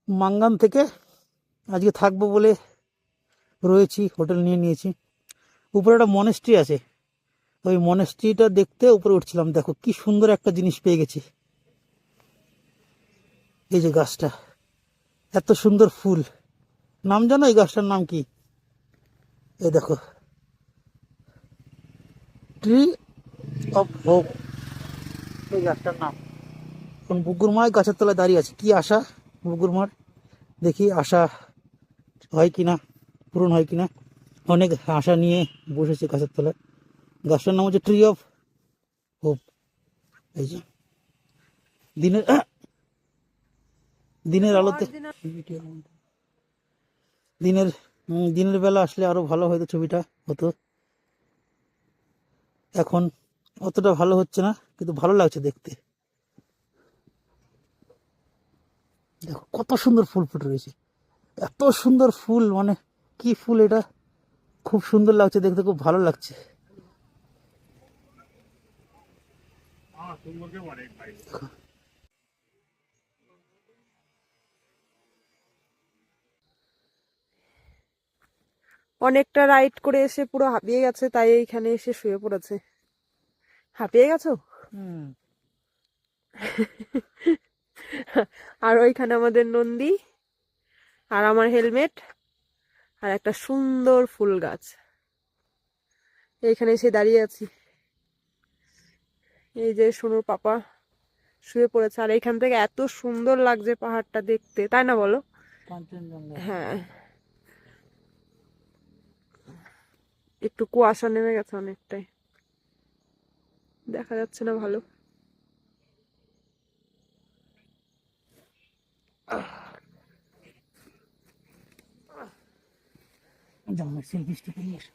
মাঙ্গান থেকে আজকে থাকবো বলে রয়েছি, হোটেল নিয়ে নিয়েছি। উপরে একটা মনেস্ট্রি আছে, ওই মনেস্ট্রিটা দেখতে উপরে উঠছিলাম। দেখো কি সুন্দর একটা জিনিস পেয়ে গেছি। এই যে গাছটা, এত সুন্দর ফুল। নাম জানো এই গাছটার নাম কি? এই দেখো, ট্রি অফ হোপ এই গাছটার নাম। এখন বুগুর মায় গাছের তলায় দাঁড়িয়ে আছে। কি আশা বুগুর মার, দেখি আশা হয় কিনা, পূরণ হয় কিনা। অনেক আশা নিয়ে বসেছে গাছের তলায়। গাছটার নাম হচ্ছে ট্রি অফ হোপ। এই যে দিনের দিনের আলোতে, দিনের দিনের বেলা আসলে আরো ভালো হয়তো ছবিটা হতো। এখন অতটা ভালো হচ্ছে না, কিন্তু ভালো লাগছে দেখতে। দেখো কত সুন্দর ফুল ফুটে রয়েছে, এত সুন্দর ফুল, মানে কি ফুল এটা, খুব সুন্দর লাগছে দেখতে, খুব ভালো লাগছে। অনেকটা রাইড করে এসে পুরো হাঁপিয়ে গেছে, তাই এইখানে এসে শুয়ে পড়েছে। হাঁপিয়ে গেছো? আর ওইখানে আমাদের নন্দী, আর আমার হেলমেট, আর একটা সুন্দর ফুল গাছ। এইখানে এসে দাঁড়িয়ে আছি। এই যে সোনুর পাপা শুয়ে পড়েছে, আর এইখান থেকে এত সুন্দর লাগছে পাহাড়টা দেখতে, তাই না বলো? কাঞ্চনজঙ্ঘা। হ্যাঁ, একটু কুয়াশা নেমে গেছে, অনেকটাই দেখা যাচ্ছে না ভালো। জানলা সেলফি স্টিক নিয়ে এসো।